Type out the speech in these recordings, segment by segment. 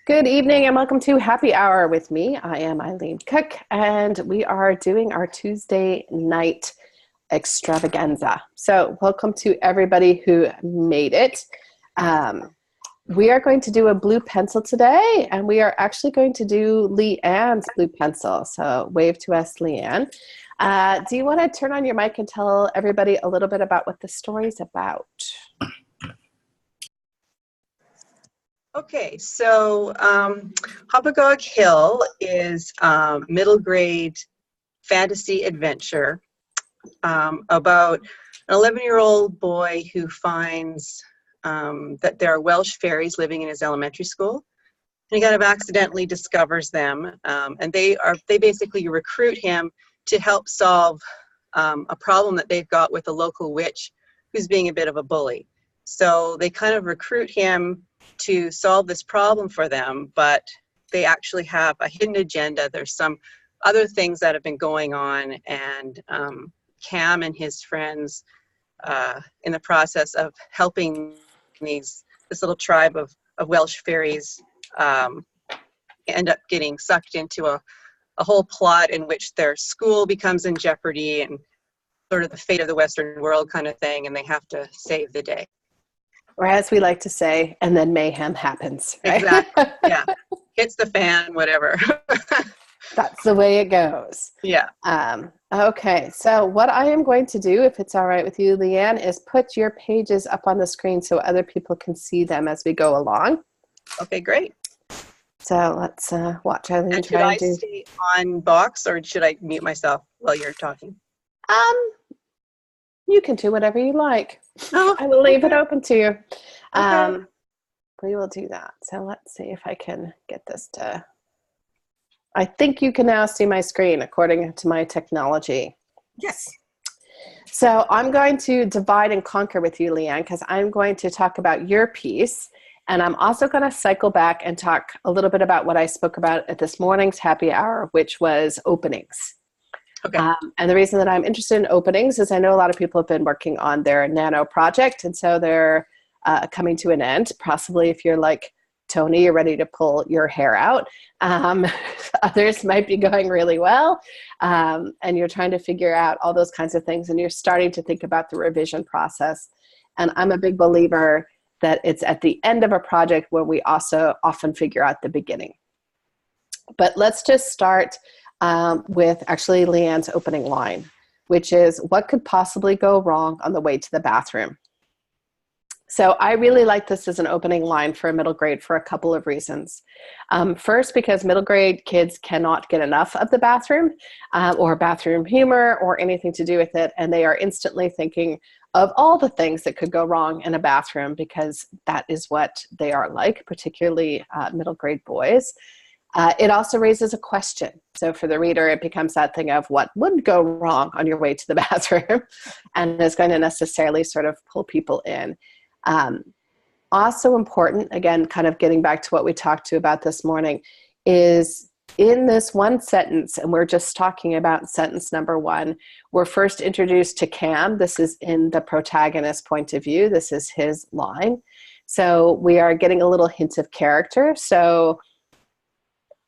Good evening and welcome to Happy Hour with me. I am Eileen Cook and we are doing our Tuesday night extravaganza. So welcome to everybody who made it. We are going to do a blue pencil today, and we are actually going to do Leanne's blue pencil. So wave to us, Leanne. Do you want to turn on your mic and tell everybody a little bit about what the story's about? Okay, so Hopagog Hill is a middle grade fantasy adventure about an 11-year-old boy who finds that there are Welsh fairies living in his elementary school. And he kind of accidentally discovers them, and they basically recruit him to help solve a problem that they've got with a local witch who's being a bit of a bully. So they kind of recruit him to solve this problem for them, but they actually have a hidden agenda. There's some other things that have been going on, and Cam and his friends, in the process of helping this little tribe of Welsh fairies, end up getting sucked into a whole plot in which their school becomes in jeopardy and sort of the fate of the Western world kind of thing, and they have to save the day. Or as we like to say, and then mayhem happens. Right? Exactly, yeah. Hits the fan, whatever. That's the way it goes. Yeah. Okay, so what I am going to do, if it's all right with you, Leanne, is put your pages up on the screen so other people can see them as we go along. Okay, great. So let's watch Eileen and try and do. Stay on box, or should I mute myself while you're talking? You can do whatever you like. Oh, I will leave it open to you. Okay. We will do that. So let's see if I can get this to... I think you can now see my screen according to my technology. Yes. So I'm going to divide and conquer with you, Leanne, because I'm going to talk about your piece. And I'm also going to cycle back and talk a little bit about what I spoke about at this morning's happy hour, which was openings. Okay. And the reason that I'm interested in openings is I know a lot of people have been working on their nano project, and so they're coming to an end. Possibly if you're like Tony, you're ready to pull your hair out. Others might be going really well, and you're trying to figure out all those kinds of things, and you're starting to think about the revision process. And I'm a big believer that it's at the end of a project where we also often figure out the beginning. But let's just start with actually Leanne's opening line, which is, what could possibly go wrong on the way to the bathroom? So I really like this as an opening line for a middle grade for a couple of reasons. First, because middle grade kids cannot get enough of the bathroom or bathroom humor or anything to do with it, and they are instantly thinking of all the things that could go wrong in a bathroom because that is what they are like, particularly middle grade boys. It also raises a question. So for the reader, it becomes that thing of what would go wrong on your way to the bathroom, and is going to necessarily sort of pull people in. Also important, again, kind of getting back to what we talked to about this morning, is in this one sentence, and we're just talking about sentence number one, we're first introduced to Cam. This is in the protagonist's point of view. This is his line. So we are getting a little hint of character. So,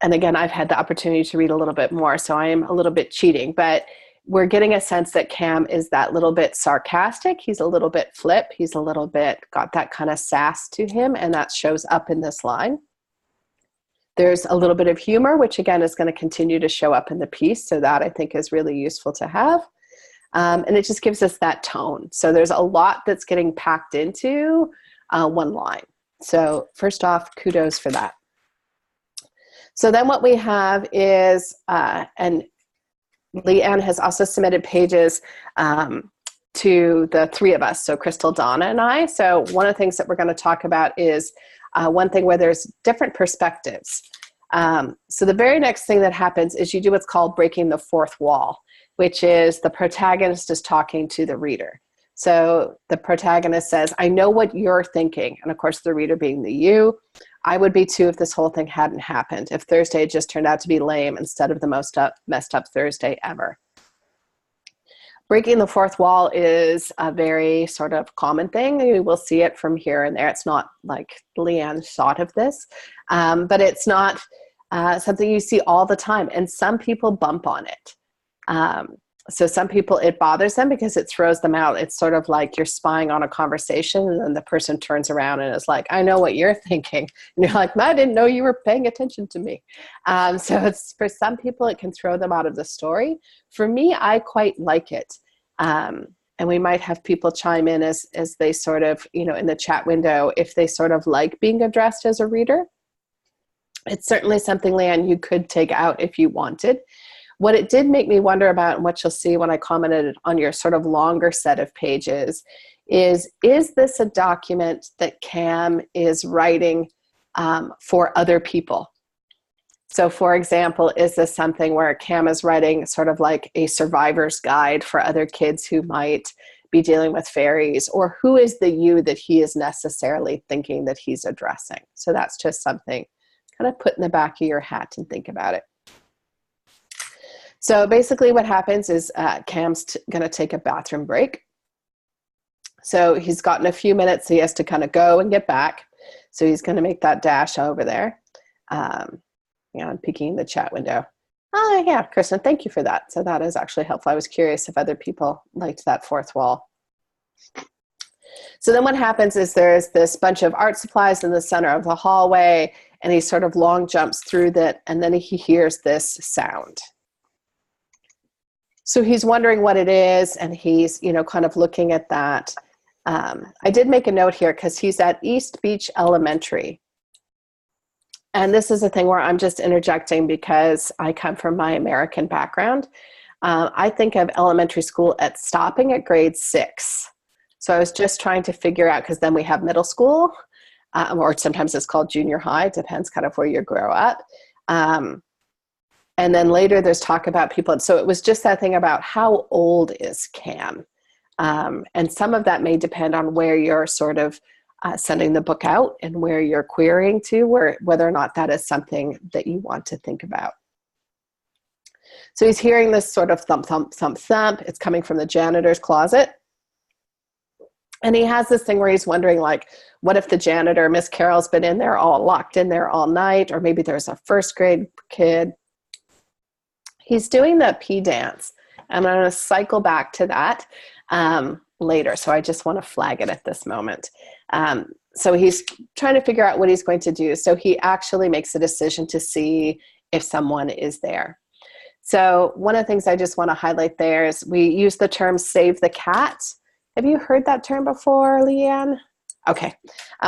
and again, I've had the opportunity to read a little bit more, so I am a little bit cheating, but we're getting a sense that Cam is that little bit sarcastic. He's a little bit flip. He's a little bit got that kind of sass to him, and that shows up in this line. There's a little bit of humor, which again is going to continue to show up in the piece, so that I think is really useful to have. And it just gives us that tone. So there's a lot that's getting packed into one line. So first off, kudos for that. So then what we have is, and Leanne has also submitted pages to the three of us, so Crystal, Donna, and I. So one of the things that we're going to talk about is one thing where there's different perspectives. So the very next thing that happens is you do what's called breaking the fourth wall, which is the protagonist is talking to the reader. So the protagonist says, I know what you're thinking. And of course, the reader being the you. I would be too if this whole thing hadn't happened, if Thursday just turned out to be lame instead of the most messed up Thursday ever. Breaking the fourth wall is a very sort of common thing. You will see it from here and there. It's not like Leanne thought of this, but it's not something you see all the time. And some people bump on it. So some people, it bothers them because it throws them out. It's sort of like you're spying on a conversation and then the person turns around and is like, I know what you're thinking. And you're like, I didn't know you were paying attention to me. So it's, for some people, it can throw them out of the story. For me, I quite like it. And we might have people chime in as they sort of, in the chat window, if they sort of like being addressed as a reader. It's certainly something, Leanne, you could take out if you wanted. What it did make me wonder about, and what you'll see when I commented on your sort of longer set of pages, is this a document that Cam is writing for other people? So for example, is this something where Cam is writing sort of like a survivor's guide for other kids who might be dealing with fairies, or who is the you that he is necessarily thinking that he's addressing? So that's just something kind of put in the back of your hat and think about it. So basically what happens is Cam's going to take a bathroom break. So he's gotten a few minutes. So he has to kind of go and get back. So he's going to make that dash over there. I'm peeking in the chat window. Oh, yeah, Kristen, thank you for that. So that is actually helpful. I was curious if other people liked that fourth wall. So then what happens is there's this bunch of art supplies in the center of the hallway, and he sort of long jumps through that, and then he hears this sound. So he's wondering what it is, and he's, kind of looking at that. I did make a note here because he's at East Beach Elementary. And this is a thing where I'm just interjecting because I come from my American background. I think of elementary school at stopping at grade 6. So I was just trying to figure out, because then we have middle school, or sometimes it's called junior high. It depends kind of where you grow up. And then later there's talk about people. So it was just that thing about how old is Cam? And some of that may depend on where you're sort of sending the book out and where you're querying to, whether or not that is something that you want to think about. So he's hearing this sort of thump, thump, thump, thump. It's coming from the janitor's closet. And he has this thing where he's wondering, like, what if the janitor, Miss Carol's been in there locked in there all night, or maybe there's a first grade kid. He's doing the pee dance. I'm going to cycle back to that later. So I just want to flag it at this moment. So he's trying to figure out what he's going to do. So he actually makes a decision to see if someone is there. So one of the things I just want to highlight there is we use the term save the cat. Have you heard that term before, Leanne? Okay,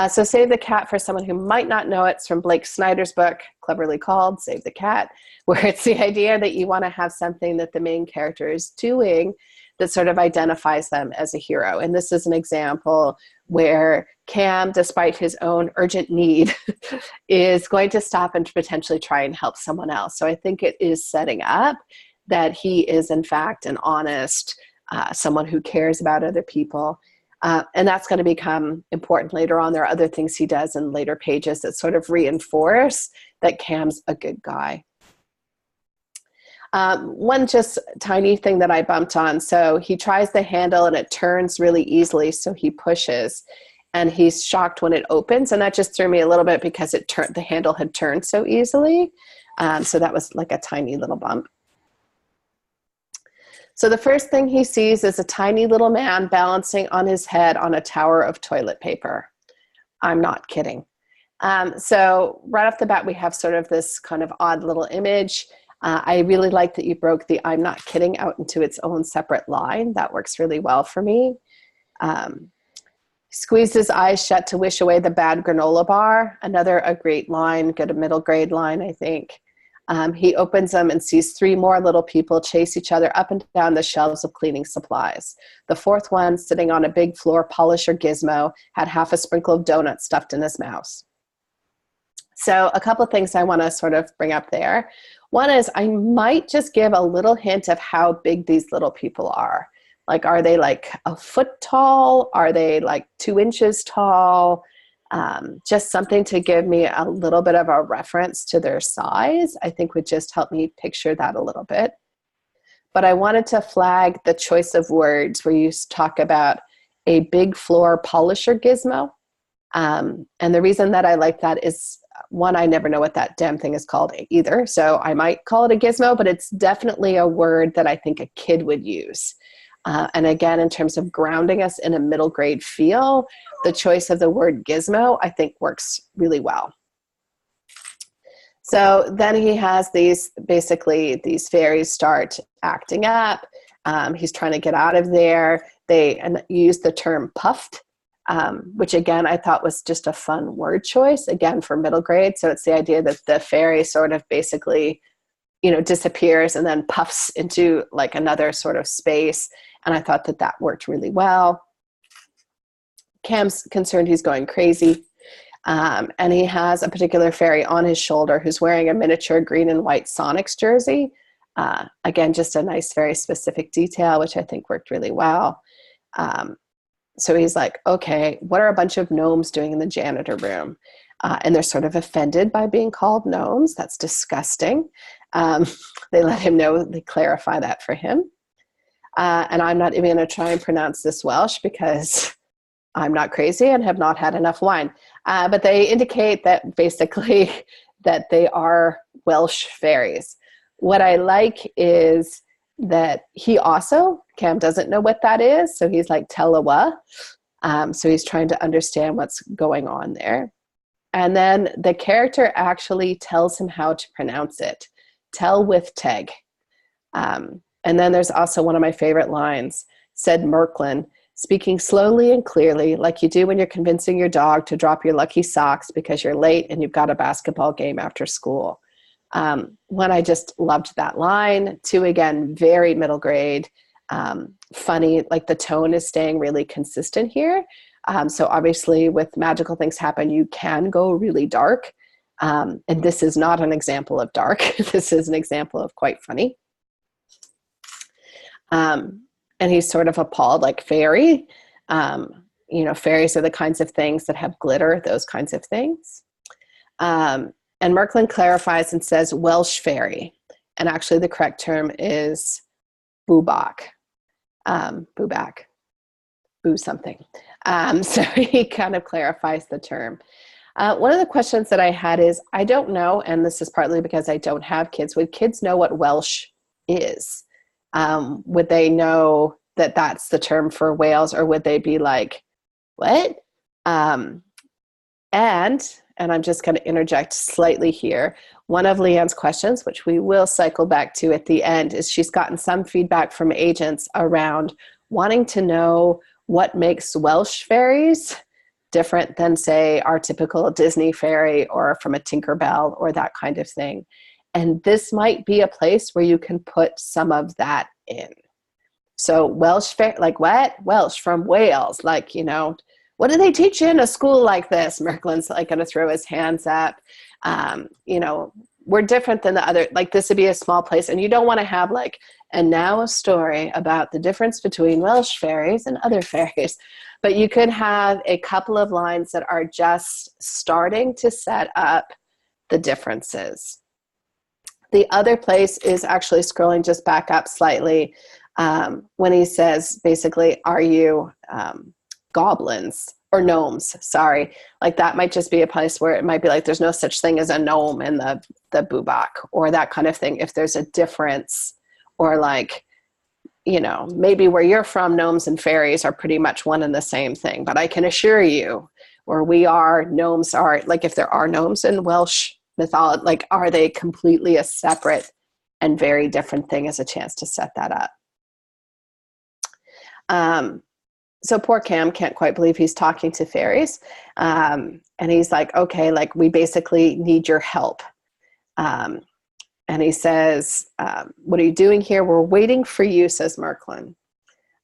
so Save the Cat, for someone who might not know it, it's from Blake Snyder's book, cleverly called Save the Cat, where it's the idea that you want to have something that the main character is doing that sort of identifies them as a hero. And this is an example where Cam, despite his own urgent need, is going to stop and potentially try and help someone else. So I think it is setting up that he is, in fact, an honest, someone who cares about other people. And that's going to become important later on. There are other things he does in later pages that sort of reinforce that Cam's a good guy. One just tiny thing that I bumped on. So he tries the handle and it turns really easily. So he pushes and he's shocked when it opens. And that just threw me a little bit because the handle had turned so easily. So that was like a tiny little bump. So the first thing he sees is a tiny little man balancing on his head on a tower of toilet paper. I'm not kidding. So right off the bat, we have sort of this kind of odd little image. I really like that you broke the I'm not kidding out into its own separate line. That works really well for me. Squeezed his eyes shut to wish away the bad granola bar. A great line, good middle grade line, I think. He opens them and sees 3 more little people chase each other up and down the shelves of cleaning supplies. The 4th one, sitting on a big floor polisher gizmo, had half a sprinkle of donuts stuffed in his mouth. So a couple of things I want to sort of bring up there. One is I might just give a little hint of how big these little people are. Like, are they like a foot tall? Are they like 2 inches tall? Just something to give me a little bit of a reference to their size, I think would just help me picture that a little bit. but I wanted to flag the choice of words where you talk about a big floor polisher gizmo. And the reason that I like that is, one, I never know what that damn thing is called either. So I might call it a gizmo, but it's definitely a word that I think a kid would use. And again, in terms of grounding us in a middle grade feel, the choice of the word gizmo, I think, works really well. So then he has basically these fairies start acting up. He's trying to get out of there. They use the term puffed, which again, I thought was just a fun word choice, again, for middle grade. So it's the idea that the fairy sort of basically, disappears and then puffs into like another sort of space. And I thought that that worked really well. Cam's concerned he's going crazy. And he has a particular fairy on his shoulder who's wearing a miniature green and white Sonics jersey. Again, just a nice, very specific detail, which I think worked really well. So he's like, okay, what are a bunch of gnomes doing in the janitor room? And they're sort of offended by being called gnomes. That's disgusting. They let him know, they clarify that for him. And I'm not even going to try and pronounce this Welsh because I'm not crazy and have not had enough wine. But they indicate that basically that they are Welsh fairies. What I like is that Cam doesn't know what that is. So he's like, Tellawa. So he's trying to understand what's going on there. And then the character actually tells him how to pronounce it. Tell with Teg. And then there's also one of my favorite lines, said Merklin, speaking slowly and clearly, like you do when you're convincing your dog to drop your lucky socks because you're late and you've got a basketball game after school. One, I just loved that line. Two, again, very middle grade, funny, like the tone is staying really consistent here. So obviously with magical things happen, you can go really dark. And this is not an example of dark. This is an example of quite funny. And he's sort of appalled, like fairy. Fairies are the kinds of things that have glitter, those kinds of things. And Merklin clarifies and says Welsh fairy. And actually the correct term is boobach. Boo something. So he kind of clarifies the term. One of the questions that I had is, I don't know, and this is partly because I don't have kids, would kids know what Welsh is? Would they know that that's the term for Wales, or would they be like, what? And I'm just going to interject slightly here. One of Leanne's questions, which we will cycle back to at the end, is she's gotten some feedback from agents around wanting to know what makes Welsh fairies different than, say, our typical Disney fairy or from a Tinkerbell or that kind of thing. And this might be a place where you can put some of that in. So Welsh, like what? Welsh from Wales, like, what do they teach you in a school like this? Merklin's like going to throw his hands up. We're different than the other, like this would be a small place. And you don't want to have like, and now a story about the difference between Welsh fairies and other fairies. But you could have a couple of lines that are just starting to set up the differences. The other place is actually scrolling just back up slightly when he says, basically, are you goblins or gnomes? Sorry. Like that might just be a place where it might be like there's no such thing as a gnome in the boobach or that kind of thing. If there's a difference, or like, maybe where you're from, gnomes and fairies are pretty much one and the same thing. But I can assure you, where we are, gnomes are, like if there are gnomes in Welsh mythology, like are they completely a separate and very different thing, as a chance to set that up. So poor Cam can't quite believe he's talking to fairies. And he's like, okay, like we basically need your help. And he says, what are you doing here? We're waiting for you, says Merklin.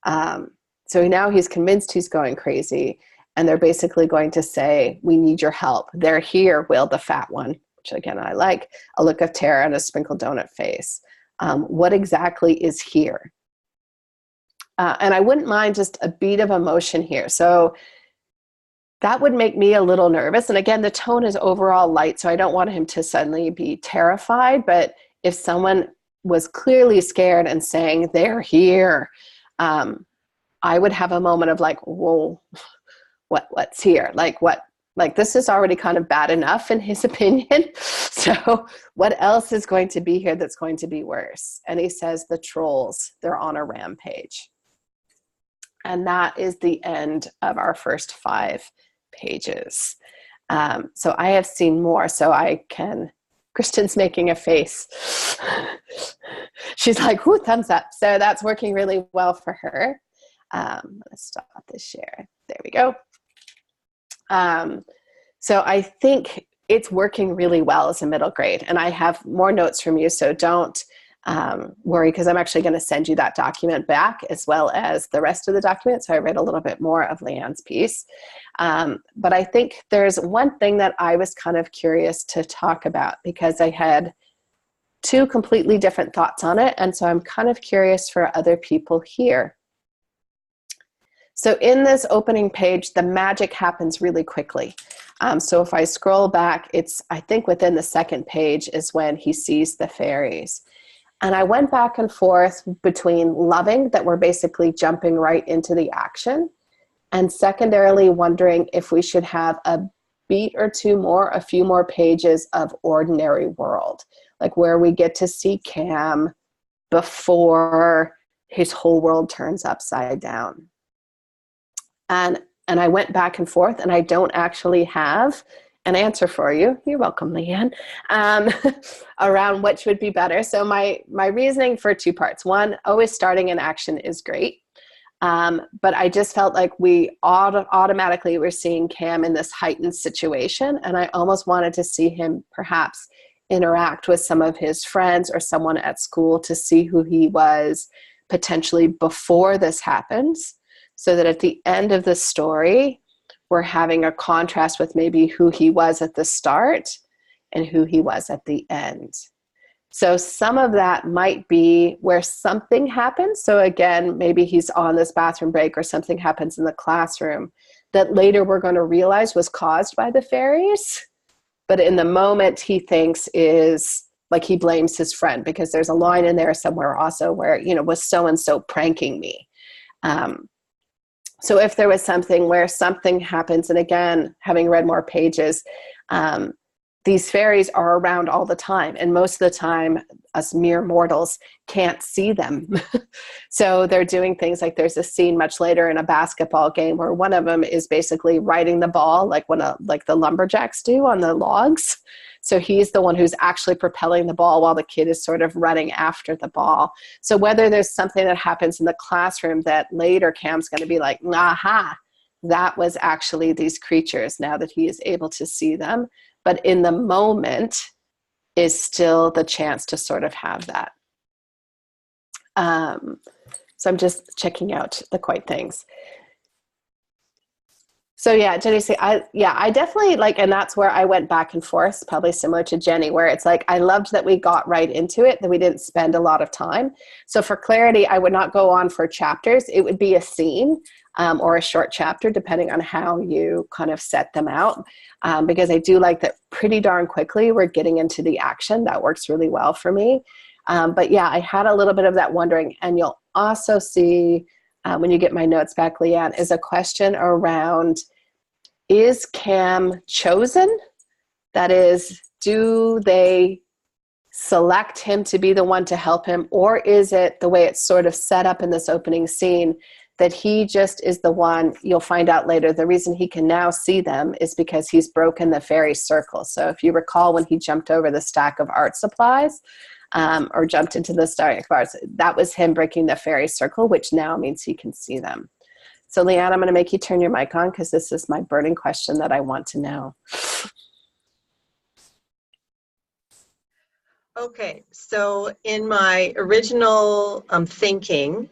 So now he's convinced he's going crazy. And they're basically going to say, we need your help. They're here, Will the fat one, which again, I like, a look of terror and a sprinkled donut face. What exactly is here? And I wouldn't mind just a beat of emotion here. So that would make me a little nervous. And again, the tone is overall light, so I don't want him to suddenly be terrified. But if someone was clearly scared and saying, they're here, I would have a moment of like, whoa, what's here? Like this is already kind of bad enough in his opinion. So what else is going to be here that's going to be worse? And he says, the trolls, they're on a rampage. And that is the end of our first 5 pages. So I have seen more, so I can, Kristen's making a face. She's like, ooh, thumbs up. So that's working really well for her. Let's stop this share. There we go. So I think it's working really well as a middle grade, and I have more notes from you, so don't worry, because I'm actually going to send you that document back as well as the rest of the document. So I read a little bit more of Leanne's piece. But I think there's one thing that I was kind of curious to talk about, because I had 2 completely different thoughts on it. And so I'm kind of curious for other people here. So in this opening page, the magic happens really quickly. So if I scroll back, it's, I think within the 2nd page is when he sees the fairies. And I went back and forth between loving that we're basically jumping right into the action, and secondarily wondering if we should have a beat or 2 more, a few more pages of ordinary world, like where we get to see Cam before his whole world turns upside down. And I went back and forth, and I don't actually have an answer for you. You're welcome, Leanne, around which would be better. So my reasoning for 2 parts. One, always starting in action is great. But I just felt like we automatically were seeing Cam in this heightened situation. And I almost wanted to see him perhaps interact with some of his friends or someone at school to see who he was potentially before this happens, so that at the end of the story, we're having a contrast with maybe who he was at the start and who he was at the end. So some of that might be where something happens. So again, maybe he's on this bathroom break or something happens in the classroom that later we're going to realize was caused by the fairies. But in the moment, he thinks is like he blames his friend, because there's a line in there somewhere also where, you know, was so-and-so pranking me. So if there was something where something happens, and again, having read more pages, these fairies are around all the time. And most of the time, us mere mortals can't see them. So they're doing things like there's a scene much later in a basketball game where one of them is basically riding the ball like the lumberjacks do on the logs. So he's the one who's actually propelling the ball while the kid is sort of running after the ball. So whether there's something that happens in the classroom that later Cam's going to be like, aha, that was actually these creatures now that he is able to see them. But in the moment is still the chance to sort of have that. So I'm just checking out the quite things. So yeah, Jenny, I definitely like, and that's where I went back and forth, probably similar to Jenny, where it's like, I loved that we got right into it, that we didn't spend a lot of time. So for clarity, I would not go on for chapters. It would be a scene or a short chapter, depending on how you kind of set them out. Because I do like that pretty darn quickly we're getting into the action. That works really well for me. But yeah, I had a little bit of that wondering, and you'll also see when you get my notes back, Leanne, is a question around, is Cam chosen? That is, do they select him to be the one to help him? Or is it the way it's sort of set up in this opening scene that he just is the one? You'll find out later, the reason he can now see them is because he's broken the fairy circle. So if you recall when he jumped over the stack of art supplies, or jumped into the stack of arts, that was him breaking the fairy circle, which now means he can see them. So Leanne, I'm going to make you turn your mic on because this is my burning question that I want to know. Okay, so in my original thinking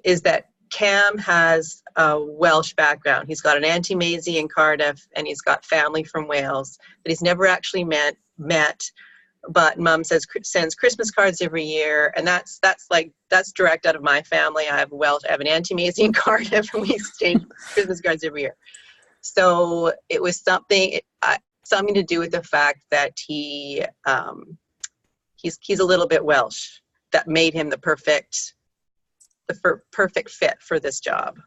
is that Cam has a Welsh background. He's got an Auntie Maisie in Cardiff, and he's got family from Wales that he's never actually met. But Mom sends Christmas cards every year, and that's direct out of my family. I have an Auntie Maisie in Cardiff, and we exchange Christmas cards every year. So it was something to do with the fact that he he's a little bit Welsh. That made him the perfect fit for this job.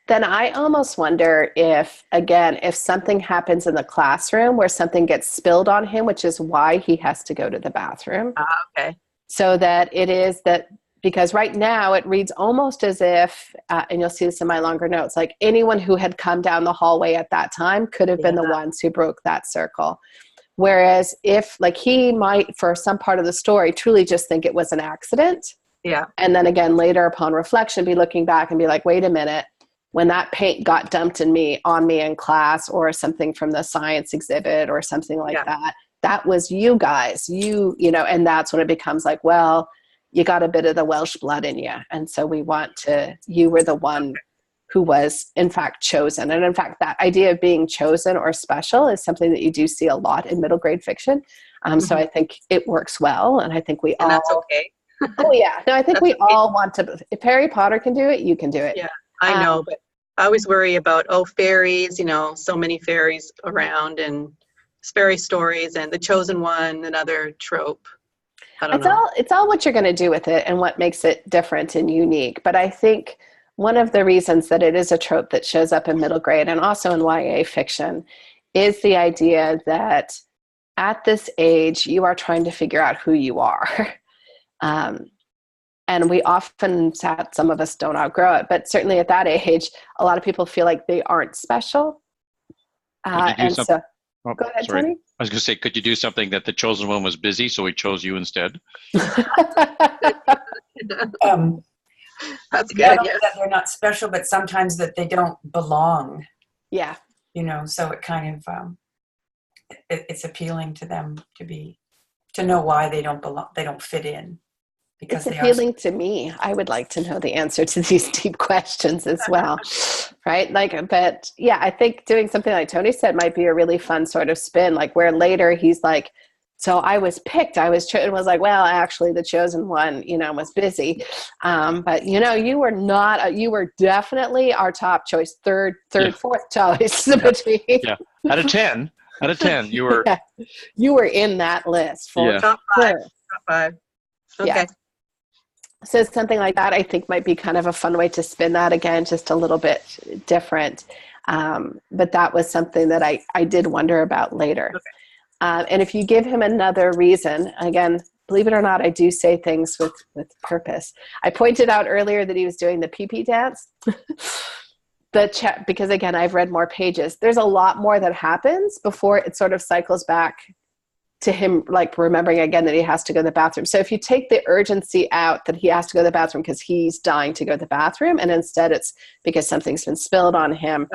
Then I almost wonder if, again, if something happens in the classroom where something gets spilled on him, which is why he has to go to the bathroom. Okay. So that it is that, because right now it reads almost as if, and you'll see this in my longer notes, like anyone who had come down the hallway at that time could have been the ones who broke that circle. Whereas if, like, he might, for some part of the story, truly just think it was an accident. Yeah. And then again, later upon reflection, be looking back and be like, wait a minute, when that paint got dumped on me in class, or something from the science exhibit or something like that, that was you guys, you know, and that's when it becomes like, well, you got a bit of the Welsh blood in you. And so you were the one who was in fact chosen. And in fact, that idea of being chosen or special is something that you do see a lot in middle grade fiction. So I think it works well. And I think that's okay. Oh yeah. No, I think we all want to, if Harry Potter can do it, you can do it. Yeah, I know, but I always worry about, fairies, you know, so many fairies around, and fairy stories, and the chosen one, another trope. I don't know. It's all what you're going to do with it and what makes it different and unique. But I think one of the reasons that it is a trope that shows up in middle grade and also in YA fiction is the idea that at this age, you are trying to figure out who you are. And we often, some of us don't outgrow it, but certainly at that age, a lot of people feel like they aren't special. Go ahead, sorry. Tony. I was going to say, could you do something that the chosen one was busy, so he chose you instead? That's good. Not only that they're not special, but sometimes that they don't belong. Yeah. You know, so it kind of, it's appealing to them to know why they don't belong, they don't fit in. Because it's appealing to me. I would like to know the answer to these deep questions as well, right? Like, but yeah, I think doing something like Tony said might be a really fun sort of spin, like where later he's like, so I was picked, I was chosen, was like, well, actually the chosen one, you know, was busy. But you know, you were not, you were definitely our top choice, third, fourth choice between. Yeah. Out of 10, you were. Yeah. You were in that list for top five. Okay. Yeah. So something like that, I think, might be kind of a fun way to spin that, again, just a little bit different. But that was something that I did wonder about later. Okay. And if you give him another reason, again, believe it or not, I do say things with purpose. I pointed out earlier that he was doing the pee-pee dance. Because again, I've read more pages. There's a lot more that happens before it sort of cycles back to him, like remembering again that he has to go to the bathroom. So if you take the urgency out that he has to go to the bathroom because he's dying to go to the bathroom, and instead it's because something's been spilled on him,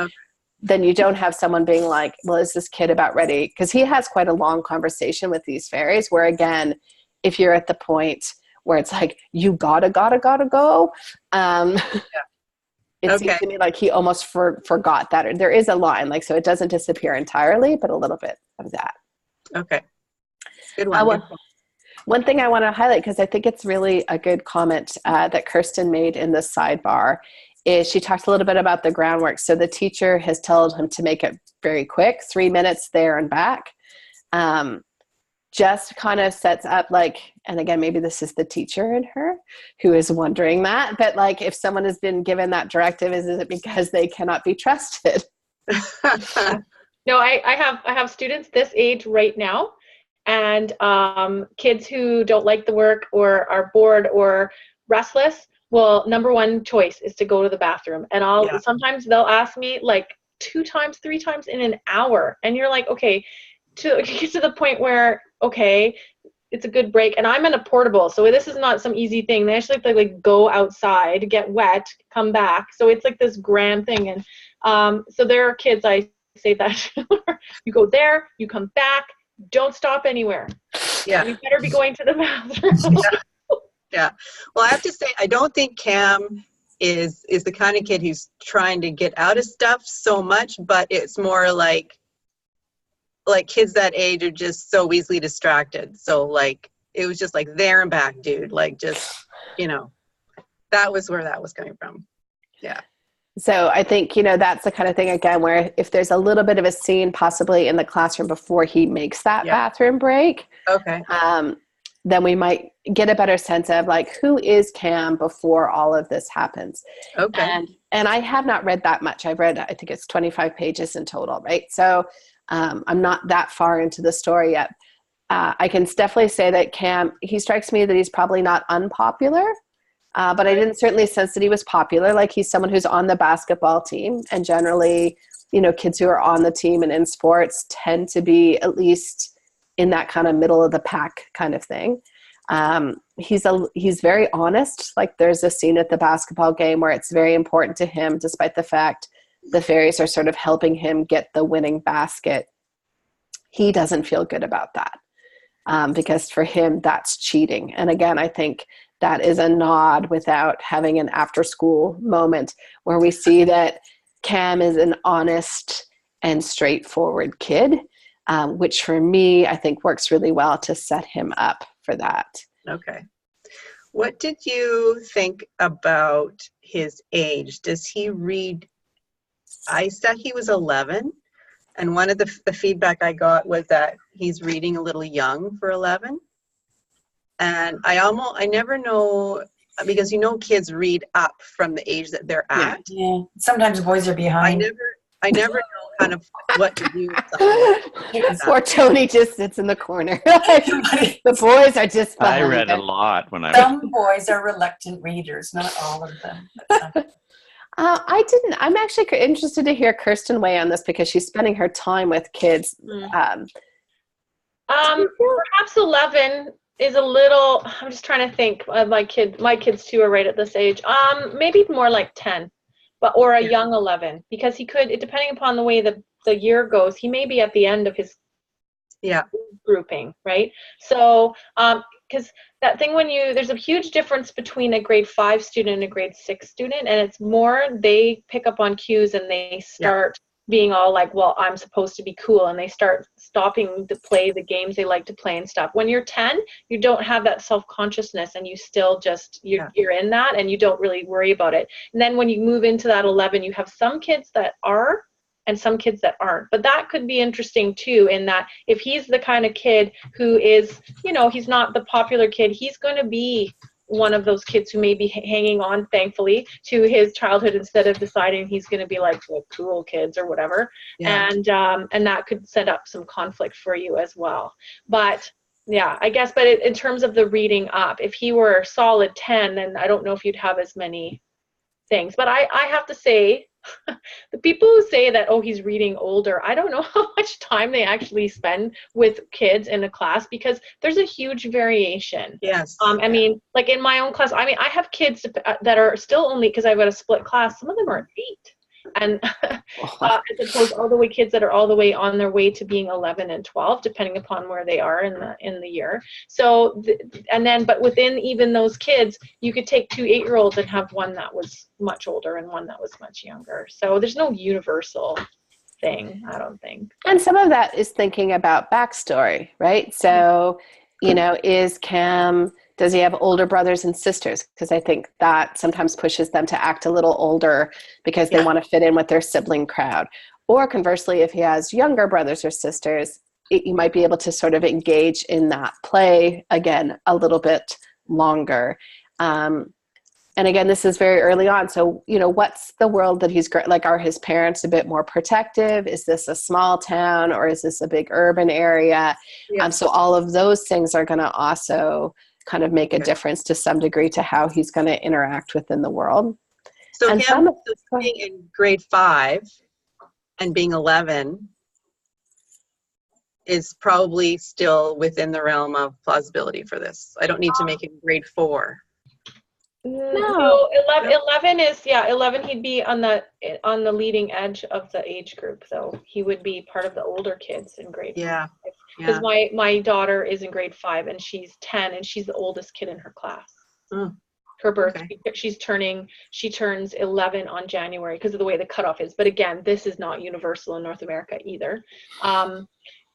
then you don't have someone being like, well, is this kid about ready? Because he has quite a long conversation with these fairies where, again, if you're at the point where it's like, you gotta go, it seems to me like he almost forgot that. There is a line, like, so it doesn't disappear entirely, but a little bit of that. Okay. Good one. One thing I want to highlight, because I think it's really a good comment that Kirsten made in the sidebar, is she talked a little bit about the groundwork. So the teacher has told him to make it very quick, 3 minutes there and back. Just kind of sets up like, and again, maybe this is the teacher in her who is wondering that, but like if someone has been given that directive, is it because they cannot be trusted? No, I have students this age right now, and kids who don't like the work or are bored or restless, well, number one choice is to go to the bathroom. And sometimes they'll ask me like 2 times, 3 times in an hour. And you're like, okay, to get to the point where, okay, it's a good break. And I'm in a portable, so this is not some easy thing. They actually have to like go outside, get wet, come back. So it's like this grand thing. And so there are kids, I say that you go there, you come back, don't stop anywhere. Yeah. You better be going to the bathroom. Yeah. Well, I have to say, I don't think Cam is the kind of kid who's trying to get out of stuff so much, but it's more like kids that age are just so easily distracted. So like, it was just like there and back, dude. Like just, you know, that was where that was coming from. Yeah. So I think, you know, that's the kind of thing, again, where if there's a little bit of a scene possibly in the classroom before he makes that bathroom break. Okay. then we might get a better sense of like, who is Cam before all of this happens. Okay. And I have not read that much. I've read, I think it's 25 pages in total, right? So I'm not that far into the story yet. I can definitely say that Cam, he strikes me that he's probably not unpopular, but I didn't certainly sense that he was popular. Like, he's someone who's on the basketball team, and generally, kids who are on the team and in sports tend to be at least in that kind of middle of the pack kind of thing. He's very honest. Like, there's a scene at the basketball game where it's very important to him, despite the fact the fairies are sort of helping him get the winning basket. He doesn't feel good about that. Because for him, that's cheating. And again, I think that is a nod without having an after-school moment where we see that Cam is an honest and straightforward kid, which for me, I think works really well to set him up for that. Okay. What did you think about his age? Does he read? I said he was 11. And one of the feedback I got was that he's reading a little young for 11. And I never know, because kids read up from the age that they're at. Yeah. Sometimes boys are behind. I never know kind of what to do with something like Or Tony just sits in the corner. The boys are just behind. I read a lot when I Some boys are reluctant readers, not all of them. But some. I didn't. I'm actually interested to hear Kirsten weigh on this because she's spending her time with kids. Perhaps 11 is a little. I'm just trying to think. My kids too are right at this age. Maybe more like 10, or a young 11, because he could. Depending upon the way the year goes, he may be at the end of his grouping, right? So, because that thing there's a huge difference between a grade 5 student and a grade 6 student, and it's more they pick up on cues and they start being all like, well, I'm supposed to be cool, and they start stopping to play the games they like to play and stuff. When you're 10, you don't have that self-consciousness, and you still just you're in that, and you don't really worry about it. And then when you move into that 11, you have some kids that are and some kids that aren't. But that could be interesting too, in that if he's the kind of kid who is, he's not the popular kid, he's going to be one of those kids who may be hanging on, thankfully, to his childhood instead of deciding he's going to be like the cool kids or whatever. Yeah. And that could set up some conflict for you as well. But yeah, I guess, but in terms of the reading up, if he were a solid 10, then I don't know if you'd have as many things. But I have to say, the people who say that, oh, he's reading older, I don't know how much time they actually spend with kids in a class, because there's a huge variation. Yes. I mean, like in my own class, I have kids that are still only, because I've got a split class, some of them are 8. And as opposed all the way kids that are all the way on their way to being 11 and 12, depending upon where they are in the year. So, but within even those kids, you could take 2 8-year-olds and have one that was much older and one that was much younger. So there's no universal thing, I don't think. And some of that is thinking about backstory, right? So, is Cam, does he have older brothers and sisters? Because I think that sometimes pushes them to act a little older because they want to fit in with their sibling crowd. Or conversely, if he has younger brothers or sisters, you might be able to sort of engage in that play, again, a little bit longer. And again, this is very early on. So, what's the world that he's like? Are his parents a bit more protective? Is this a small town or is this a big urban area? Yeah. So all of those things are going to also kind of make a difference to some degree to how he's going to interact within the world. So him being in grade 5 and being 11 is probably still within the realm of plausibility for this. I don't need to make it grade 4. No, 11 is 11. He'd be on the leading edge of the age group, so he would be part of the older kids in grade 5. Because my daughter is in grade 5 and she's 10 and she's the oldest kid in her class. Her birthday, she turns 11 on January because of the way the cutoff is. But again, this is not universal in North America either.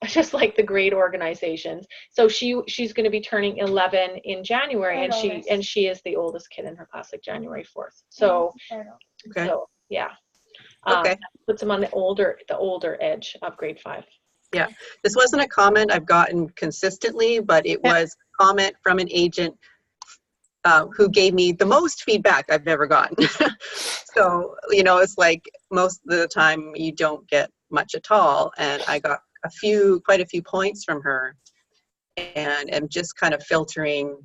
Just like the grade organizations. So she's going to be turning 11 in January, and she is the oldest kid in her class, like January 4th. So, puts him on the older edge of grade 5. Yeah, this wasn't a comment I've gotten consistently, but it was a comment from an agent who gave me the most feedback I've ever gotten. So, it's like most of the time you don't get much at all. And I got quite a few points from her, and am just kind of filtering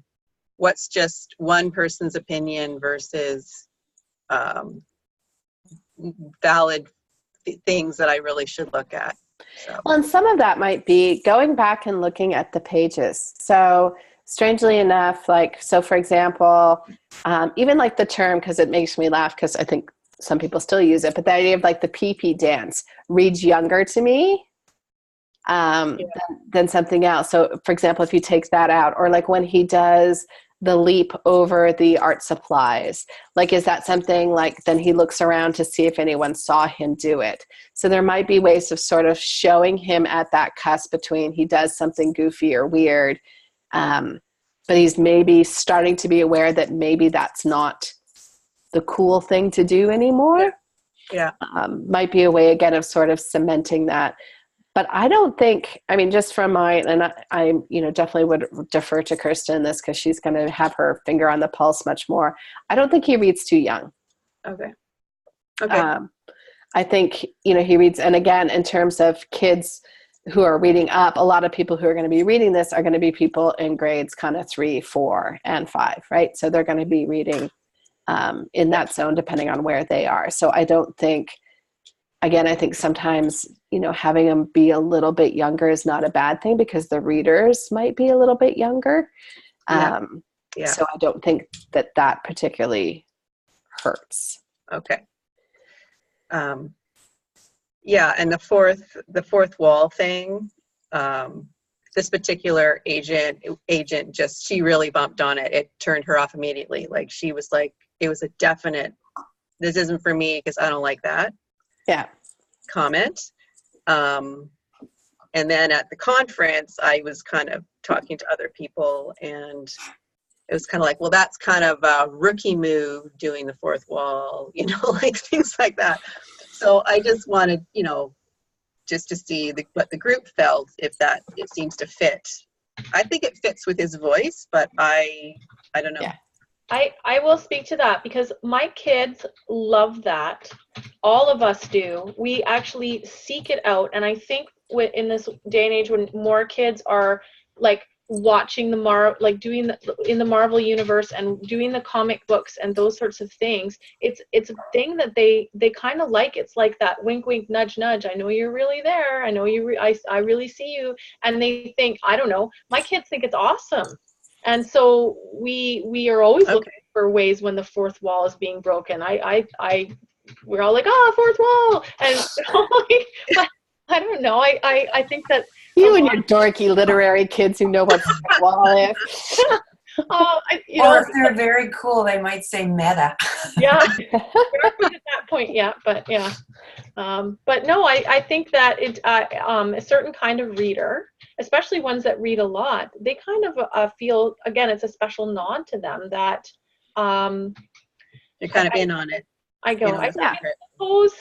what's just one person's opinion versus valid things that I really should look at. So. Well, and some of that might be going back and looking at the pages. So strangely enough, so for example, even like the term, because it makes me laugh because I think some people still use it, but the idea of like the pee-pee dance reads younger to me than something else. So for example, if you take that out, or like when he does the leap over the art supplies, like, is that something like, then he looks around to see if anyone saw him do it. So there might be ways of sort of showing him at that cusp between he does something goofy or weird, but he's maybe starting to be aware that maybe that's not the cool thing to do anymore. Yeah. Might be a way again of sort of cementing that. But I don't think, just from and I definitely would defer to Kirsten in this because she's going to have her finger on the pulse much more. I don't think he reads too young. Okay. I think, he reads, and again, in terms of kids who are reading up, a lot of people who are going to be reading this are going to be people in grades kind of 3, 4, and 5, right? So they're going to be reading in that zone depending on where they are. So I don't think, again, I think sometimes, having them be a little bit younger is not a bad thing because the readers might be a little bit younger. So I don't think that particularly hurts. Okay. And the fourth wall thing, this particular agent just, she really bumped on it. It turned her off immediately. Like, she was like, it was a definite, this isn't for me because I don't like that. Yeah. Comment. And then at the conference, I was kind of talking to other people, and it was kind of like, well, that's kind of a rookie move, doing the fourth wall, like things like that. So I just wanted, just to see what the group felt, if that it seems to fit. I think it fits with his voice, but I don't know. Yeah. I will speak to that because my kids love that. All of us do. We actually seek it out. And I think in this day and age when more kids are like watching doing in the Marvel universe and doing the comic books and those sorts of things, it's a thing that they kind of like. It's like that wink, wink, nudge, nudge. I know you're really there. I know I really see you. And they think, I don't know, my kids think it's awesome. And so we are always looking for ways when the fourth wall is being broken. We're all like, fourth wall. And so, but I don't know. I think that you and your dorky literary kids who know what fourth wall is. Or if they're very cool, they might say meta. Yeah, we're not quite at that point yet, but yeah. But no, I think that a certain kind of reader, especially ones that read a lot, they kind of feel, again, it's a special nod to them that you're kind of in on it. I go, I suppose.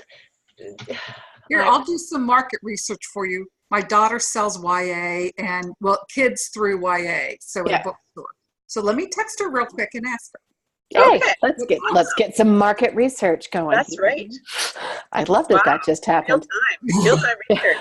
Here, I'll do some market research for you. My daughter sells YA and, kids through YA, so at a bookstore. So let me text her real quick and ask her. Hey, Okay. let's get some market research going. That's right. I love that just happened. Real time research.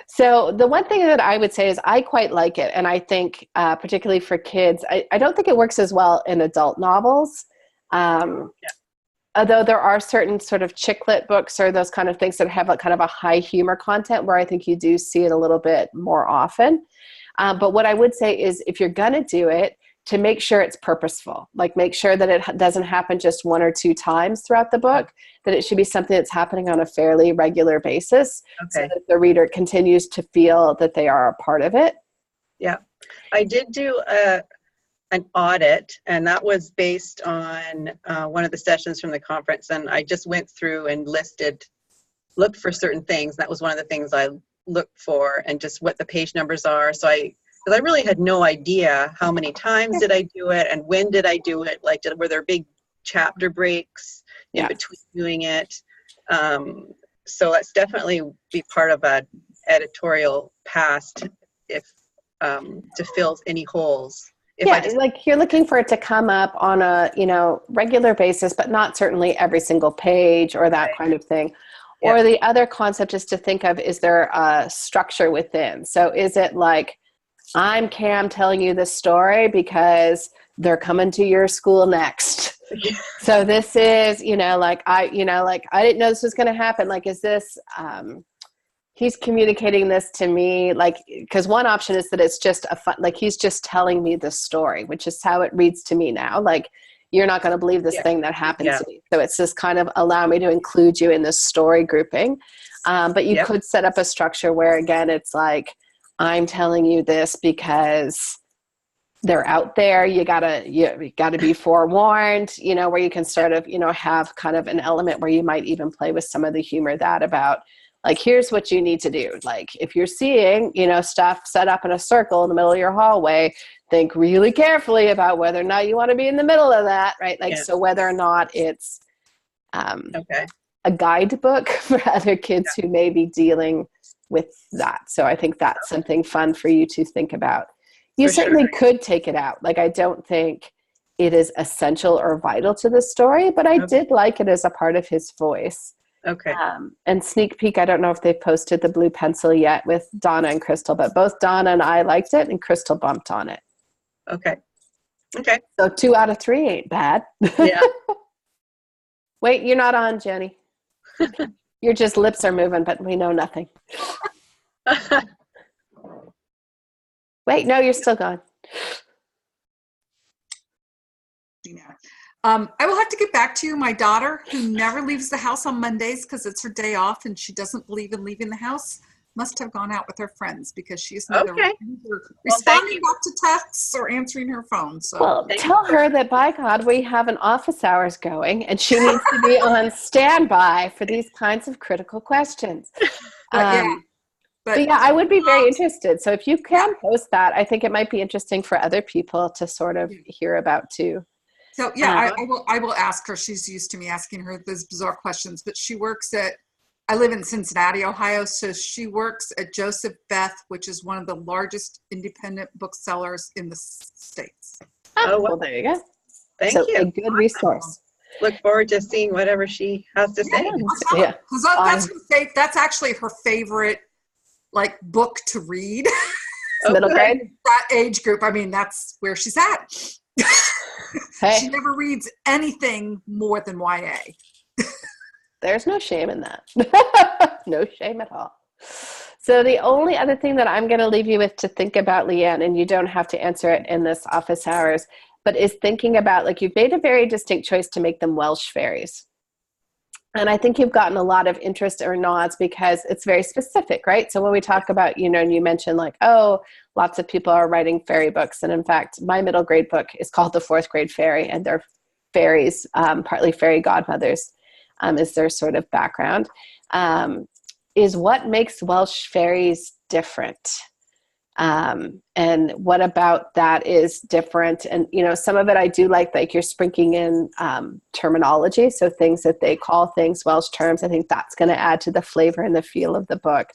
So the one thing that I would say is I quite like it. And I think particularly for kids, I don't think it works as well in adult novels. Although there are certain sort of chick lit books or those kind of things that have kind of a high humor content where I think you do see it a little bit more often. But what I would say is if you're going to do it, to make sure it's purposeful, like make sure that it doesn't happen just 1 or 2 times throughout the book, that it should be something that's happening on a fairly regular basis so that the reader continues to feel that they are a part of it. Yeah. I did do an audit, and that was based on one of the sessions from the conference, and I just went through and looked for certain things. That was one of the things I looked for, and just what the page numbers are. So because I really had no idea how many times did I do it and when did I do it, like were there big chapter breaks in between doing it. So that's definitely be part of an editorial past if to fill any holes. Like you're looking for it to come up on a, regular basis, but not certainly every single page or that kind of thing. Yeah. Or the other concept is to think of, is there a structure within? So is it like, I'm Cam telling you this story because they're coming to your school next. So this is, I didn't know this was going to happen. Like, is this, he's communicating this to me, like, because one option is that it's just a fun, like he's just telling me this story, which is how it reads to me now. Like, you're not going to believe this thing that happened to me. So it's just kind of allow me to include you in this story grouping. But you could set up a structure where, again, it's like, I'm telling you this because they're out there. You gotta be forewarned, where you can sort of, have kind of an element where you might even play with some of the humor about, like, here's what you need to do. Like, if you're seeing, stuff set up in a circle in the middle of your hallway, think really carefully about whether or not you want to be in the middle of that, right? Like, so whether or not it's a guidebook for other kids who may be dealing with that. So I think that's something fun for you to think about. You certainly could take it out. Like, I don't think it is essential or vital to the story, but I did like it as a part of his voice. Okay. And sneak peek, I don't know if they've posted the blue pencil yet with Donna and Crystal, but both Donna and I liked it and Crystal bumped on it. Okay. So 2 out of 3 ain't bad. Yeah. Wait, you're not on, Jenny. Your just lips are moving, but we know nothing. Wait, no, you're still gone. I will have to get back to you. My daughter, who never leaves the house on Mondays because it's her day off and she doesn't believe in leaving the house, must have gone out with her friends because she's neither responding back to texts or answering her phone. So, well, tell her that, by God, we have an office hours going and she needs to be on standby for these kinds of critical questions. But yeah, I would be very interested. So if you can post that, I think it might be interesting for other people to sort of hear about too. So yeah, I will ask her. She's used to me asking her those bizarre questions, but she works I live in Cincinnati, Ohio. So she works at Joseph Beth, which is one of the largest independent booksellers in the States. Well, there you go. Thank you. A good resource. Look forward to seeing whatever she has to say. That's actually her favorite, like, book to read. Middle grade? That age group. I mean, that's where she's at. Hey. She never reads anything more than YA. There's no shame in that. No shame at all. So the only other thing that I'm going to leave you with to think about, Leanne, and you don't have to answer it in this office hours, but is thinking about, like, you've made a very distinct choice to make them Welsh fairies. And I think you've gotten a lot of interest or nods because it's very specific, right? So when we talk about, and you mentioned like, oh, lots of people are writing fairy books. And in fact, my middle grade book is called The Fourth Grade Fairy, and they're fairies, partly fairy godmothers, is their sort of background, is what makes Welsh fairies different. And what about that is different? And, some of it I do like you're sprinkling in terminology. So things that they call things Welsh terms, I think that's going to add to the flavor and the feel of the book.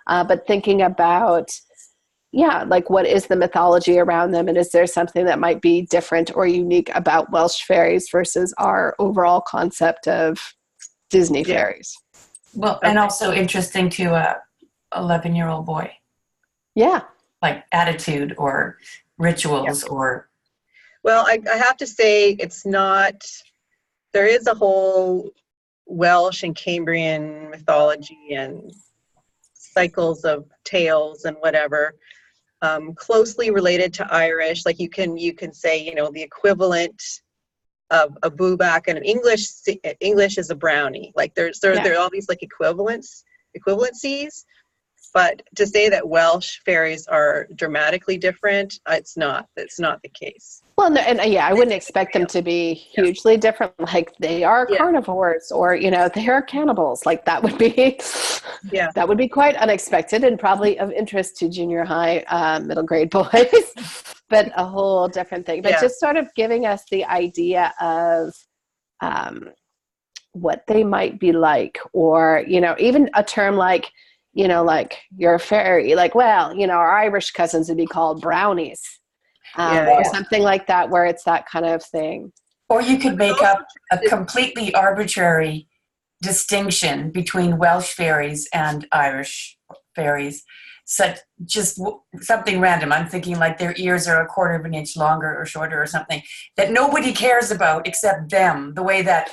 But thinking about, like, what is the mythology around them? And is there something that might be different or unique about Welsh fairies versus our overall concept of Disney fairies? Well, and also interesting to a 11-year-old boy. Yeah. Like attitude or rituals or. Well, I have to say it's not, there is a whole Welsh and Cambrian mythology and cycles of tales and whatever, closely related to Irish. Like you can say, the equivalent of a booback and English is a brownie. Like there are all these like equivalencies. But to say that Welsh fairies are dramatically different, it's not the case. Well, no, and I wouldn't expect them to be hugely different. Like they are carnivores, or they are cannibals. Like that would be quite unexpected and probably of interest to junior high, middle grade boys, but a whole different thing. But just sort of giving us the idea of what they might be like, or even a term like, like you're a fairy, like, well, our Irish cousins would be called brownies, or something like that, where it's that kind of thing. Or you could make up a completely arbitrary distinction between Welsh fairies and Irish fairies. Just something random. I'm thinking like their ears are a quarter of an inch longer or shorter or something that nobody cares about except them. The way that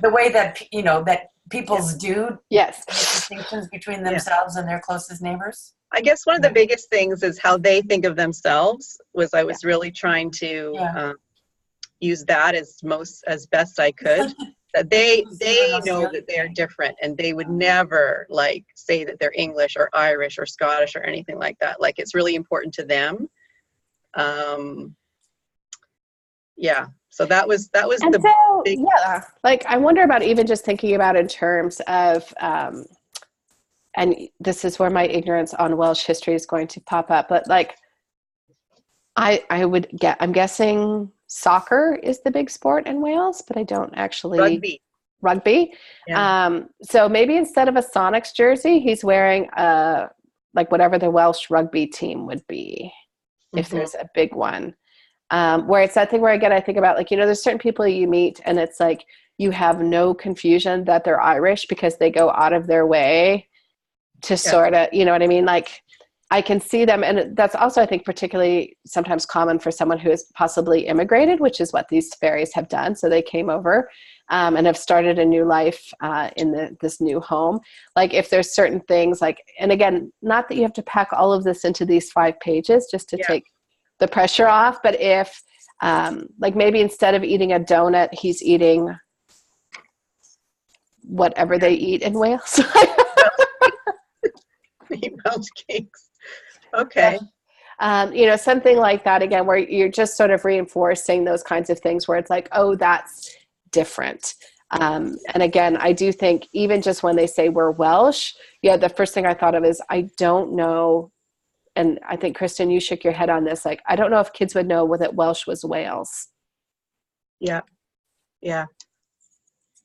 that people's do. Yes. Distinctions between themselves and their closest neighbors. I guess one of the biggest things is how they think of themselves. I was really trying to use that as best I could. That they know that they're different, and they would never like say that they're English or Irish or Scottish or anything like that. Like, it's really important to them. So that was big. Like, I wonder about even just thinking about in terms of and this is where my ignorance on Welsh history is going to pop up, but like I'm guessing soccer is the big sport in Wales, but I don't actually. Rugby. Yeah. So maybe instead of a Sonics jersey, he's wearing like whatever the Welsh rugby team would be, if there's a big one. Where it's that thing where, again, I think about, like, there's certain people you meet and it's like you have no confusion that they're Irish because they go out of their way to sort of, you know what I mean? Like, I can see them. And that's also, I think, particularly sometimes common for someone who has possibly immigrated, which is what these fairies have done. So they came over and have started a new life in this new home. Like, if there's certain things, like, and again, not that you have to pack all of this into these 5 pages just to take the pressure off, but if like maybe instead of eating a donut, he's eating whatever they eat in Wales. Welsh cakes. Okay. Something like that, again, where you're just sort of reinforcing those kinds of things where it's like, oh, that's different. And again, I do think even just when they say we're Welsh, the first thing I thought of is, I don't know. And I think, Kristen, you shook your head on this. Like, I don't know if kids would know that Welsh was Wales. Yeah. Yeah.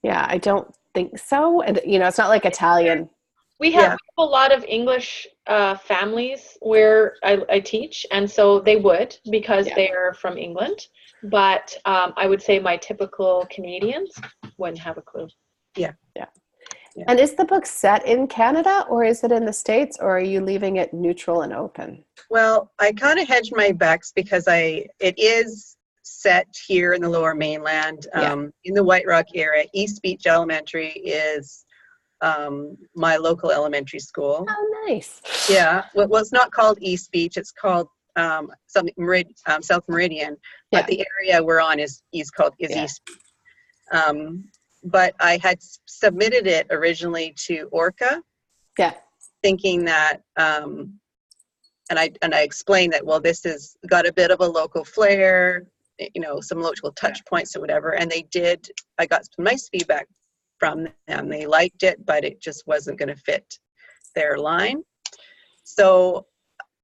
Yeah, I don't think so. And, it's not like Italian. We have a lot of English families where I teach, and so they would, because they're from England. But I would say my typical Canadians wouldn't have a clue. Yeah. And is the book set in Canada, or is it in the States, or are you leaving it neutral and open? Well, I kind of hedged my bets because it is set here in the Lower Mainland, in the White Rock area. East Beach Elementary is my local elementary school. Oh, nice. Yeah. Well, it's not called East Beach. It's called South Meridian. But the area we're on is East Beach. But I had submitted it originally to Orca, thinking that, and I explained that, well, this has got a bit of a local flair, some local touch points or whatever. And they did. I got some nice feedback from them. They liked it, but it just wasn't going to fit their line. So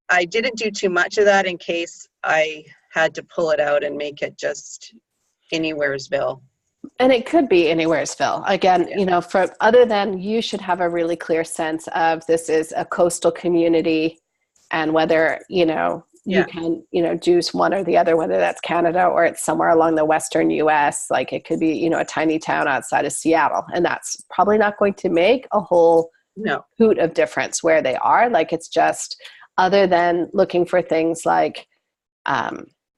I didn't do too much of that in case I had to pull it out and make it just Anywheresville. And it could be Anywheresville. Again, for other than, you should have a really clear sense of this is a coastal community, and whether, you can, do one or the other, whether that's Canada or it's somewhere along the Western US. Like, it could be, a tiny town outside of Seattle, and that's probably not going to make a whole hoot of difference where they are. Like, it's just, other than looking for things like,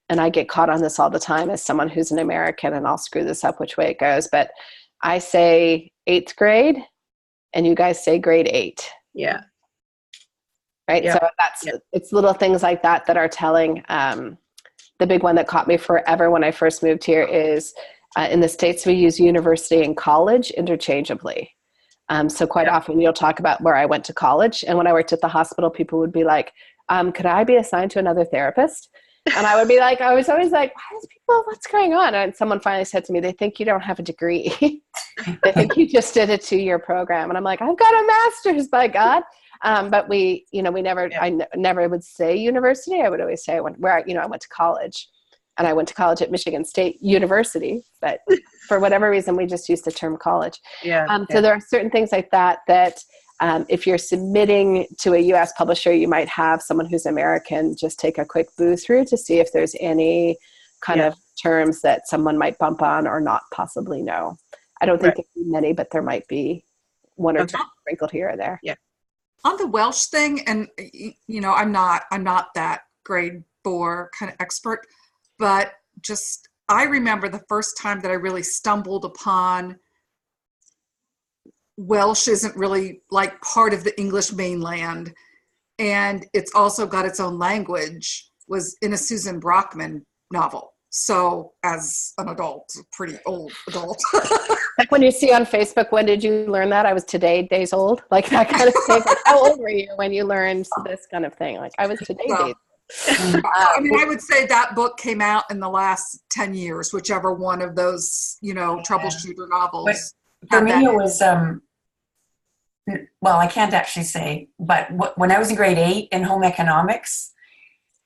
and I get caught on this all the time as someone who's an American, and I'll screw this up which way it goes, but I say 8th grade and you guys say grade 8. Yeah. Right. Yeah. So it's little things like that that are telling. The big one that caught me forever when I first moved here is in the States, we use university and college interchangeably. So quite often you'll talk about where I went to college, and when I worked at the hospital, people would be like, could I be assigned to another therapist? And I would be like, I was always like, what's going on? And someone finally said to me, they think you don't have a degree. They think you just did a 2-year program. And I'm like, I've got a master's, by God. But we never, I never would say university. I would always say I went to college, and I went to college at Michigan State University, but for whatever reason, we just used the term college. So there are certain things like that If you're submitting to a US publisher, you might have someone who's American just take a quick boo through to see if there's any kind of terms that someone might bump on or not possibly know. I don't think there'll be many, but there might be one or two sprinkled here or there. Yeah. On the Welsh thing, and I'm not that grade 4 kind of expert, but just I remember the first time that I really stumbled upon Welsh isn't really like part of the English mainland, and it's also got its own language, was in a Susan Brockman novel. So as an adult, pretty old adult. Like when you see on Facebook, when did you learn that? I was today days old. Like that kind of thing. Like, how old were you when you learned this kind of thing? Like I was today days. I mean, I would say that book came out in the last 10 years, whichever one of those, troubleshooter novels. But for me, it was, well, I can't actually say, but when I was in grade 8 in home economics,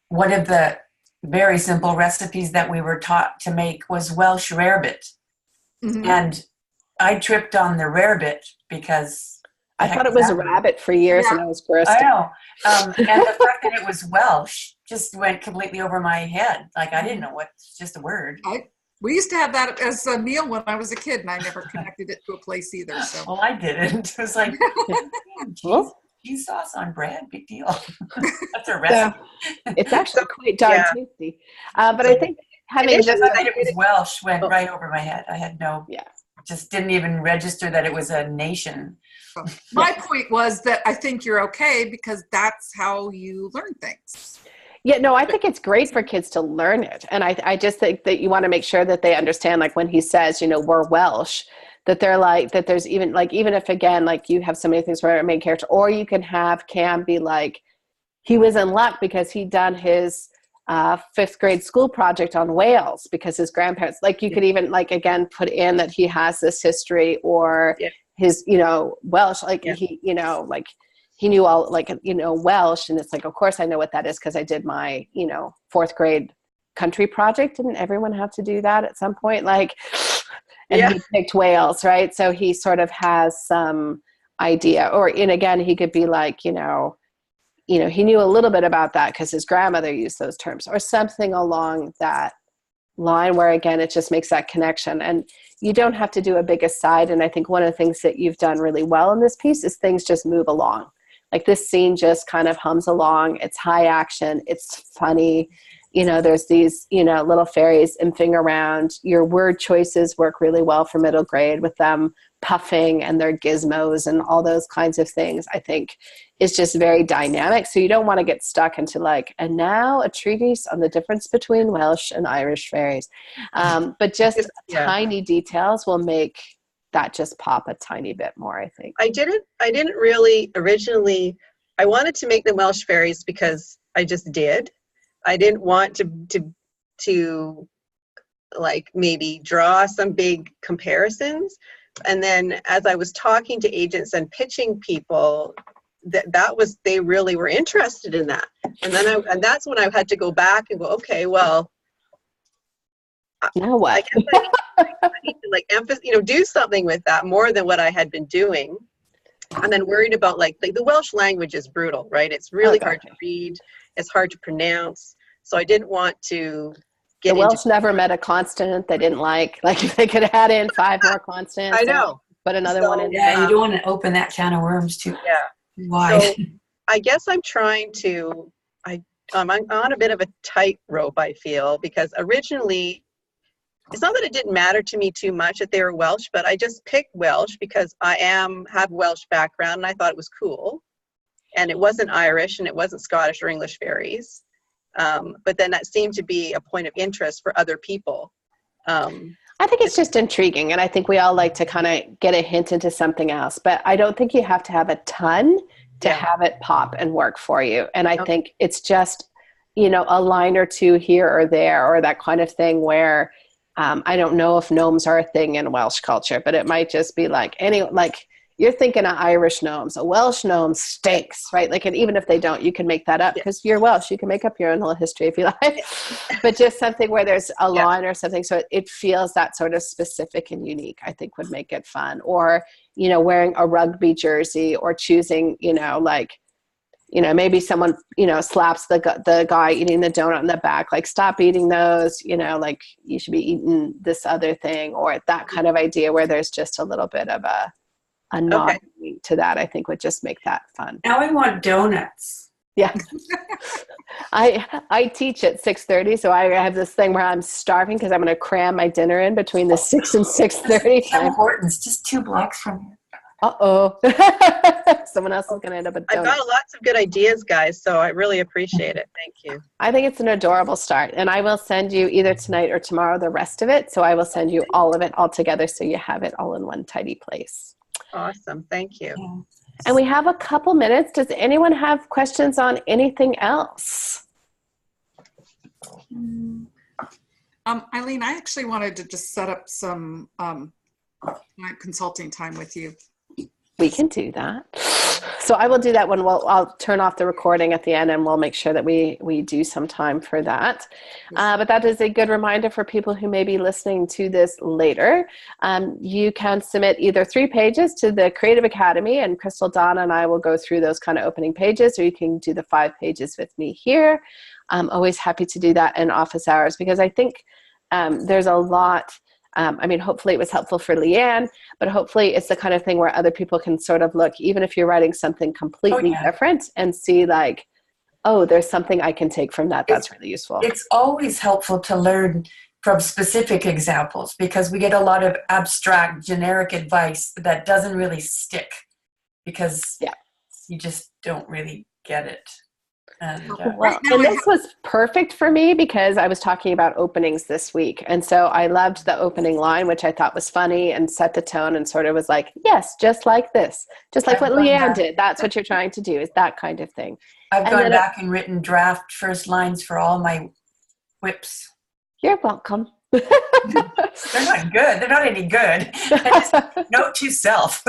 one of the very simple recipes that we were taught to make was Welsh rarebit. Mm-hmm. And I tripped on the rarebit because I thought it was a rabbit for years and I was grossed out. I know. And the fact that it was Welsh just went completely over my head. Like I didn't know what's just a word. We used to have that as a meal when I was a kid, and I never connected it to a place either. So. Well, I didn't. It was like, cheese sauce on bread, big deal. That's a recipe. It's actually quite darn tasty. But I think having just that it was Welsh went right over my head. I had just didn't even register that it was a nation. My point was that I think you're okay because that's how you learn things. Yeah, no, I think it's great for kids to learn it. And I just think that you want to make sure that they understand, like when he says, we're Welsh, that they're like, that there's even like, even if again, like you have so many things for a main character, or you can have Cam be like, he was in luck because he'd done his 5th grade school project on Wales because his grandparents, like you could even like, again, put in that he has this history or his, Welsh, like he, like, he knew all like, Welsh. And it's like, of course I know what that is because I did my, 4th grade country project. Didn't everyone have to do that at some point? Like, and he picked Wales, right? So he sort of has some idea. And again, he could be like, he knew a little bit about that because his grandmother used those terms or something along that line where, again, it just makes that connection. And you don't have to do a big aside. And I think one of the things that you've done really well in this piece is things just move along. Like this scene just kind of hums along. It's high action. It's funny. There's these, little fairies imping around. Your word choices work really well for middle grade with them puffing and their gizmos and all those kinds of things. I think is just very dynamic. So you don't want to get stuck into like, and now a treatise on the difference between Welsh and Irish fairies. But just tiny details will make that just pop a tiny bit more, I think. I didn't really originally, I wanted to make them Welsh fairies because I just did. I didn't want to like maybe draw some big comparisons. And then as I was talking to agents and pitching people, they really were interested in that. And that's when I had to go back and go, okay, well, now what? I guess I need to like emphasize, do something with that more than what I had been doing. And then worried about like the Welsh language is brutal, right? It's really hard to read. It's hard to pronounce. So I didn't want to get the Welsh never met a consonant they didn't like if they could add in 5 more consonants. I know. Put another one in there. Yeah, you don't want to open that can of worms too. Yeah. Why? So I guess I'm trying to, I'm on a bit of a tightrope, I feel, because originally, it's not that it didn't matter to me too much that they were Welsh, but I just picked Welsh because I have Welsh background and I thought it was cool. And it wasn't Irish and it wasn't Scottish or English fairies. But then that seemed to be a point of interest for other people. I think it's just intriguing. And I think we all like to kind of get a hint into something else. But I don't think you have to have a ton to have it pop and work for you. And I think it's just, a line or two here or there or that kind of thing where I don't know if gnomes are a thing in Welsh culture, but it might just be like you're thinking of Irish gnomes. A Welsh gnome stinks, right? Like, and even if they don't, you can make that up because you're Welsh. You can make up your own little history if you like. But just something where there's a line or something, so it feels that sort of specific and unique, I think would make it fun. Or, you know, wearing a rugby jersey, or choosing, you know, like, you know, maybe someone, you know, slaps the guy eating the donut in the back, like, stop eating those, you know, like, you should be eating this other thing, or that kind of idea where there's just a little bit of a nod to that, I think would just make that fun. Now I want donuts. Yeah. I teach at 6:30, so I have this thing where I'm starving because I'm going to cram my dinner in between the 6 and 6:30 time. Horton's just 2 blocks from here. Uh-oh. Someone else is going to end up a donut. I've got lots of good ideas, guys, so I really appreciate it. Thank you. I think it's an adorable start, and I will send you either tonight or tomorrow the rest of it, so I will send you all of it all together so you have it all in one tidy place. Awesome. Thank you. And we have a couple minutes. Does anyone have questions on anything else? Eileen, I actually wanted to just set up some consulting time with you. We can do that. So I will do that when I'll turn off the recording at the end, and we'll make sure that we do some time for that. But that is a good reminder for people who may be listening to this later. You can submit either 3 pages to the Creative Academy, and Crystal, Donna, and I will go through those kind of opening pages, or you can do the 5 pages with me here. I'm always happy to do that in office hours, because I think there's a lot. I mean, hopefully it was helpful for Leanne, but hopefully it's the kind of thing where other people can sort of look, even if you're writing something completely different, and see like, oh, there's something I can take from that. That's really useful. It's always helpful to learn from specific examples, because we get a lot of abstract, generic advice that doesn't really stick, because you just don't really get it. And this was perfect for me because I was talking about openings this week. And so I loved the opening line, which I thought was funny and set the tone and sort of was like, yes, just like this, just like what Leanne did. That's what you're trying to do, is that kind of thing. I've gone back and written draft first lines for all my whips. You're welcome. They're not good. They're not any good. Note to self.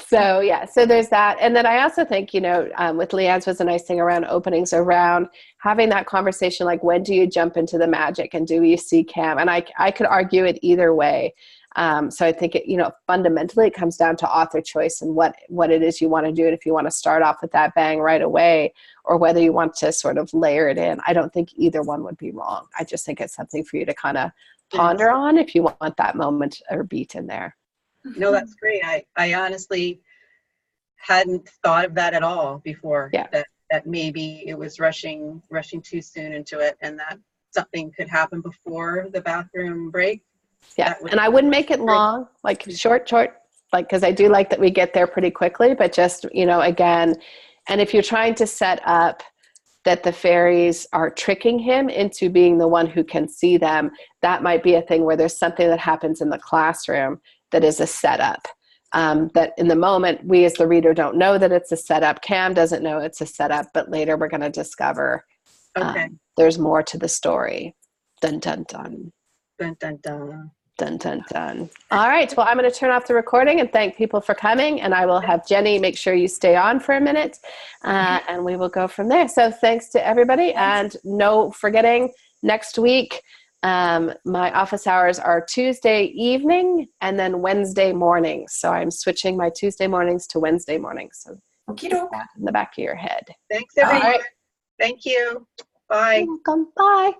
So there's that. And then I also think, you know, with Leanne's was a nice thing around openings, around having that conversation, like, when do you jump into the magic and do you see Cam? And I could argue it either way. So I think it, you know, fundamentally it comes down to author choice and what it is you want to do. And if you want to start off with that bang right away, or whether you want to sort of layer it in, I don't think either one would be wrong. I just think it's something for you to kind of ponder on if you want that moment or beat in there. No, that's great. I honestly hadn't thought of that at all before. Yeah. That maybe it was rushing too soon into it, and that something could happen before the bathroom break. Yeah, and I wouldn't make it long, like short, like, because I do like that we get there pretty quickly, but just, you know, again, and if you're trying to set up that the fairies are tricking him into being the one who can see them, that might be a thing where there's something that happens in the classroom that is a setup. That in the moment, we as the reader don't know that it's a setup. Cam doesn't know it's a setup, but later we're going to discover there's more to the story. Dun, dun, dun. Dun, dun, dun. Dun, dun, dun. All right. Well, I'm going to turn off the recording and thank people for coming. And I will have Jenny make sure you stay on for a minute, and we will go from there. So thanks to everybody. And no forgetting, next week, my office hours are Tuesday evening and then Wednesday mornings. So I'm switching my Tuesday mornings to Wednesday mornings. So keep that in the back of your head. Thanks, everyone. All right. Thank you. Bye. You're welcome. Bye.